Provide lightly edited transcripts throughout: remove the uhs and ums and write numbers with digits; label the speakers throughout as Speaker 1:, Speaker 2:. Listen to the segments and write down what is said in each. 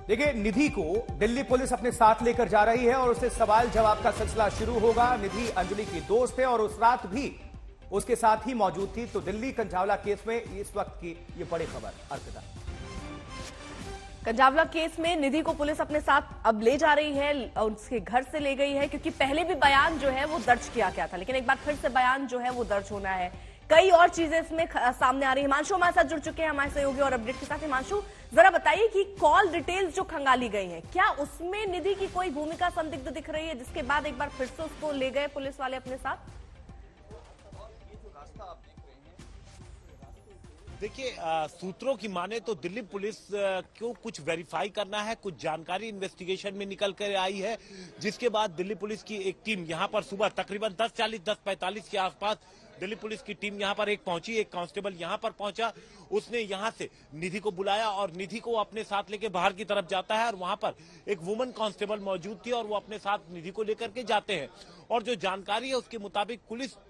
Speaker 1: देखिए, निधि को दिल्ली पुलिस अपने साथ लेकर जा रही है और उससे सवाल जवाब का सिलसिला शुरू होगा। निधि अंजलि की दोस्त है और उस रात भी उसके साथ ही मौजूद थी। तो दिल्ली कंझावला केस में इस वक्त की ये बड़ी खबर। अर्पिता,
Speaker 2: कंझावला केस में निधि को पुलिस अपने साथ अब ले जा रही है, उसके घर से ले गई है, क्योंकि पहले भी बयान जो है वो दर्ज किया गया था, लेकिन एक बार फिर से बयान जो है वो दर्ज होना है। कई और चीजें इसमें सामने आ रही है। हिमांशु हमारे साथ जुड़ चुके हैं हमारे सहयोगी और अपडेट के साथ। हिमांशु, जरा बताइए कि कॉल डिटेल्स जो खंगाली गई हैं, क्या उसमें निधि की कोई भूमिका संदिग्ध दिख रही है, जिसके बाद एक बार फिर से उसको ले गए पुलिस वाले अपने साथ?
Speaker 3: देखिए, सूत्रों की माने तो दिल्ली पुलिस को कुछ वेरीफाई करना है, कुछ जानकारी इन्वेस्टिगेशन में निकल कर आई है, जिसके बाद दिल्ली पुलिस की एक टीम यहां पर सुबह तकरीबन 10:40 10:45 के आसपास दिल्ली पुलिस की टीम यहां पर एक पहुंची। एक कांस्टेबल यहां पर पहुंचा, उसने यहां से निधि को बुलाया और निधि को अपने साथ लेके बाहर की तरफ जाता है और वहां पर एक वुमन कांस्टेबल मौजूद थी और वो अपने साथ निधि को लेकर के जाते हैं। और जो जानकारी है उसके मुताबिक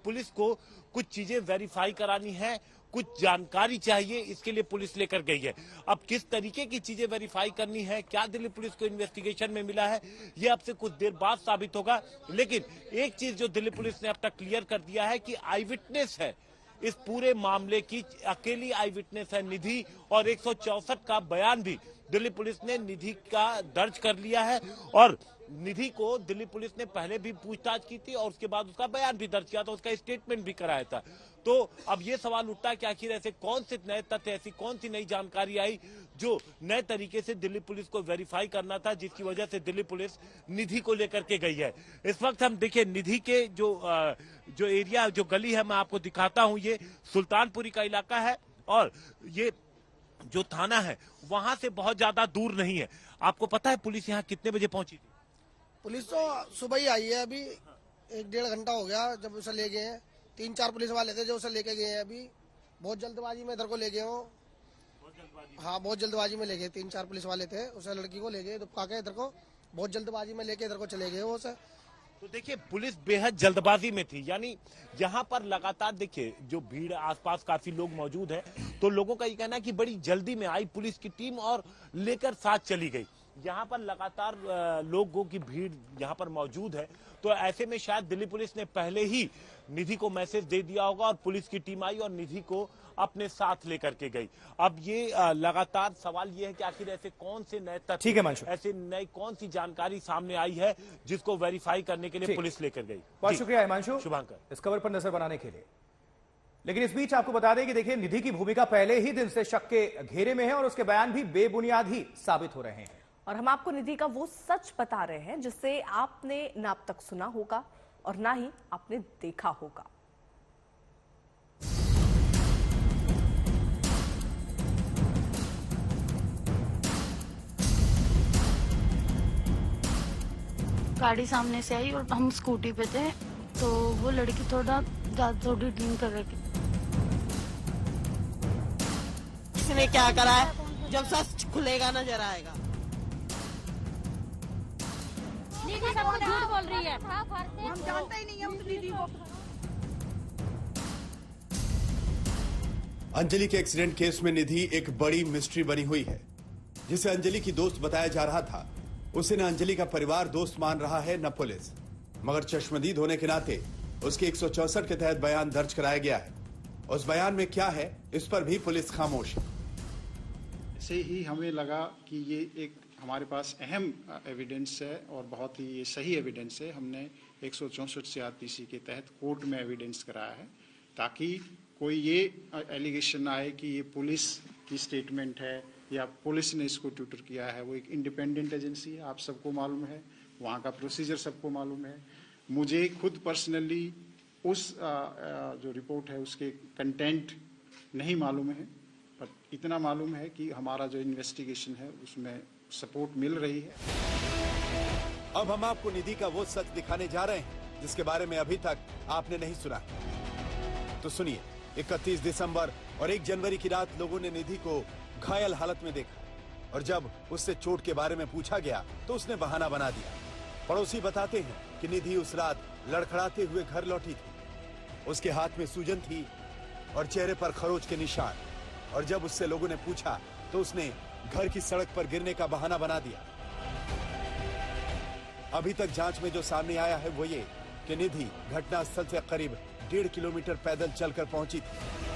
Speaker 3: पुलिस को कुछ चीजें वेरीफाई करानी है, कुछ जानकारी चाहिए, इसके लिए पुलिस लेकर गई है। अब किस तरीके की चीजें वेरीफाई करनी है, क्या दिल्ली पुलिस को इन्वेस्टिगेशन में मिला है, यह अब से कुछ देर बाद साबित होगा। लेकिन एक चीज जो दिल्ली पुलिस ने अब तक क्लियर कर दिया है कि आई विटनेस है इस पूरे मामले की, अकेली आई विटनेस है निधि, और 164 का बयान भी दिल्ली पुलिस ने निधि का दर्ज कर लिया है। और निधि को दिल्ली पुलिस ने पहले भी पूछताछ की थी और उसके बाद उसका बयान भी दर्ज किया था, उसका स्टेटमेंट भी कराया था। तो अब ये सवाल उठता है कि आखिर ऐसे कौन से नए तथ्य, ऐसी कौन सी नई जानकारी आई जो नए तरीके से दिल्ली पुलिस को वेरीफाई करना था, जिसकी वजह से दिल्ली पुलिस निधि को लेकर के गई है। इस वक्त हम देखिए निधि के जो एरिया, जो गली है, मैं आपको दिखाता हूं। ये सुल्तानपुरी का इलाका है और ये जो थाना है वहां से बहुत ज्यादा दूर नहीं है। आपको पता है पुलिस यहाँ कितने बजे पहुंची थी?
Speaker 4: पुलिस तो सुबह ही आई है, अभी 1-1.5 घंटा हो गया जब उसे ले गए हैं। 3-4 पुलिस वाले थे जो उसे लेके गए हैं। अभी बहुत जल्दबाजी में इधर को ले गए हो। हाँ, बहुत जल्दबाजी में ले गए। 3-4 पुलिस वाले थे, उसे लड़की को ले गए दुबका के, इधर को बहुत जल्दबाजी में लेके इधर को चले गए वो उसे।
Speaker 3: तो देखिए, पुलिस बेहद जल्दबाजी में थी, यानी यहाँ पर लगातार देखिए जो भीड़, आसपास काफी लोग मौजूद है, तो लोगों का ये कहना है कि बड़ी जल्दी में आई पुलिस की टीम और लेकर साथ चली गई। यहाँ पर लगातार लोगों की भीड़ यहाँ पर मौजूद है, तो ऐसे में शायद दिल्ली पुलिस ने पहले ही निधि को मैसेज दे दिया होगा और पुलिस की टीम आई और निधि को अपने साथ लेकर के गई। अब ये लगातार सवाल ये है कि आखिर ऐसे कौन से नए तथ्य,
Speaker 1: ठीक है मंशू,
Speaker 3: ऐसे नई कौन सी जानकारी सामने आई है जिसको वेरीफाई करने के लिए पुलिस लेकर गई।
Speaker 1: बहुत शुक्रिया हिमांशु,
Speaker 3: शुभांकर,
Speaker 1: इस खबर पर नजर बनाने के लिए। लेकिन इस बीच आपको बता दें कि देखिए, निधि की भूमिका पहले ही दिन से शक के घेरे में है और उसके बयान भी बेबुनियाद ही साबित हो रहे हैं।
Speaker 2: और हम आपको निधि का वो सच बता रहे हैं जिसे आपने ना अब तक सुना होगा और ना ही आपने देखा होगा।
Speaker 5: गाड़ी सामने से आई और हम स्कूटी पे थे, तो वो लड़की थोड़ी ड्रिंक कर रही थी।
Speaker 6: इसने क्या करा है, जब सच खुलेगा नजर आएगा।
Speaker 7: निधि सब झूठ बोल रही है,
Speaker 6: हम जानते ही नहीं है उस निधि को।
Speaker 8: अंजलि के एक्सीडेंट केस में निधि एक बड़ी मिस्ट्री बनी हुई है। जिसे अंजलि की दोस्त बताया जा रहा था, उसे न अंजलि का परिवार दोस्त मान रहा है न पुलिस, मगर चश्मदीद होने के नाते उसके 164 के तहत बयान दर्ज कराया गया है। उस बयान में क्या है, इस पर भी पुलिस खामोश है।
Speaker 9: ऐसे ही हमें लगा कि ये एक हमारे पास अहम एविडेंस है और बहुत ही सही एविडेंस है। हमने 164 CRPC के तहत कोर्ट में एविडेंस कराया है, ताकि कोई ये एलिगेशन आए कि ये पुलिस की स्टेटमेंट है या पुलिस ने इसको ट्यूटर किया है। वो एक इंडिपेंडेंट एजेंसी है, आप सबको मालूम है, वहाँ का प्रोसीजर सबको मालूम है। मुझे खुद पर्सनली उस जो रिपोर्ट है उसके कंटेंट नहीं मालूम है, पर इतना मालूम है कि हमारा जो इन्वेस्टिगेशन है उसमें सपोर्ट मिल रही है।
Speaker 8: अब हम आपको निधि का वो सच दिखाने जा रहे हैं जिसके बारे में अभी तक आपने नहीं सुना। तो सुनिए, 31 दिसंबर और 1 जनवरी की रात लोगों ने निधि को घायल हालत में देखा और जब उससे चोट के बारे में पूछा गया तो उसने बहाना बना दिया। पड़ोसी बताते हैं कि निधि उस रात लड़खड़ाते हुए घर लौटी थी। उसके हाथ में सूजन थी और चेहरे पर खरोच के निशान, और जब उससे लोगों ने पूछा तो उसने घर की सड़क पर गिरने का बहाना बना दिया। अभी तक जांच में जो सामने आया है वो ये कि निधि घटनास्थल से करीब 1.5 किलोमीटर पैदल चलकर पहुंची थी।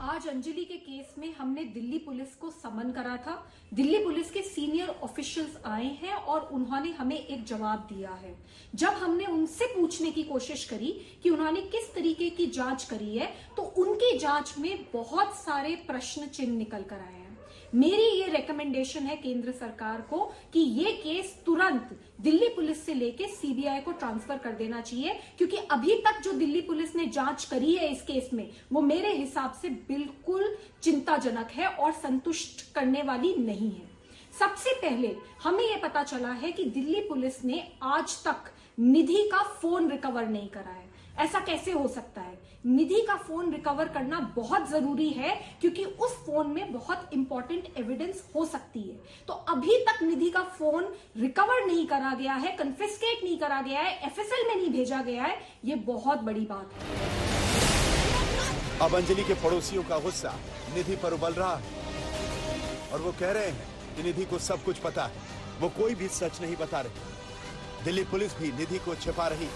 Speaker 10: आज अंजलि के केस में हमने दिल्ली पुलिस को समन करा था। दिल्ली पुलिस के सीनियर ऑफिशियल्स आए हैं और उन्होंने हमें एक जवाब दिया है। जब हमने उनसे पूछने की कोशिश करी कि उन्होंने किस तरीके की जांच करी है, तो उनकी जांच में बहुत सारे प्रश्न चिन्ह निकल कर आए हैं। मेरी ये रिकमेंडेशन है केंद्र सरकार को कि ये केस तुरंत दिल्ली पुलिस से लेके सीबीआई को ट्रांसफर कर देना चाहिए, क्योंकि अभी तक जो दिल्ली पुलिस ने जांच करी है इस केस में, वो मेरे हिसाब से बिल्कुल चिंताजनक है और संतुष्ट करने वाली नहीं है। सबसे पहले हमें यह पता चला है कि दिल्ली पुलिस ने आज तक निधि का फोन रिकवर नहीं करा है। ऐसा कैसे हो सकता है? निधि का फोन रिकवर करना बहुत जरूरी है, क्योंकि उस फोन में बहुत इंपॉर्टेंट एविडेंस हो सकती है। तो अभी तक निधि का फोन रिकवर नहीं करा गया है, कन्फिस्केट नहीं करा गया है, एफएसएल में नहीं भेजा गया है। ये बहुत बड़ी बात है।
Speaker 8: अब अंजलि के पड़ोसियों का गुस्सा निधि पर उबल रहा है और वो कह रहे हैं कि निधि को सब कुछ पता है, वो कोई भी सच नहीं बता रही। दिल्ली पुलिस भी निधि को छिपा रही।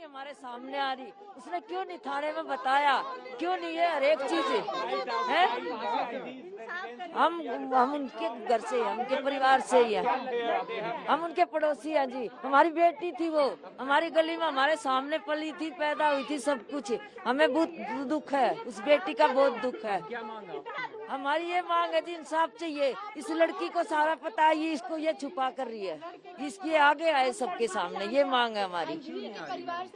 Speaker 11: हमारे सामने आ रही, उसने क्यों नहीं थाने में बताया? क्यों नहीं है? हर एक चीज है। हम उनके घर से, उनके परिवार से ही है, हम उनके पड़ोसी हैं जी। हमारी बेटी थी, वो हमारी गली में हमारे सामने पली थी, पैदा हुई थी, सब कुछ। हमें बहुत दुख है, उस बेटी का बहुत दुख है। हमारी ये मांग है जी, इंसाफ चाहिए। इस लड़की को सारा पता है, ये इसको ये छुपा कर रही है, इसके आगे आए सबके सामने। ये मांग है हमारी।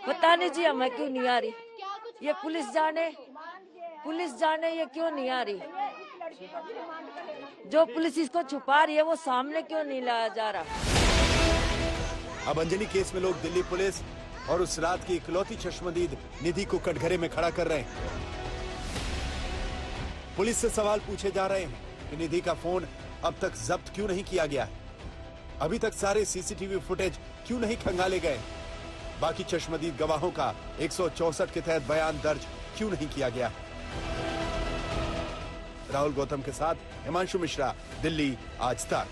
Speaker 11: पता नहीं जी हमें क्यों नहीं आ रही, ये पुलिस जाने ये क्यों नहीं आ रही। जो पुलिस इसको छुपा रही है वो सामने क्यों नहीं लाया जा रहा।
Speaker 8: अब अंजलि केस में लोग दिल्ली पुलिस और उस रात की इकलौती चश्मदीद निधि को कटघरे में खड़ा कर रहे हैं। पुलिस से सवाल पूछे जा रहे हैं कि निधि का फोन अब तक जब्त क्यों नहीं किया गया है, अभी तक सारे सीसीटीवी फुटेज क्यों नहीं खंगाले गए, बाकी चश्मदीद गवाहों का 164 के तहत बयान दर्ज क्यों नहीं किया गया। राहुल गौतम के साथ हिमांशु मिश्रा, दिल्ली आज तक।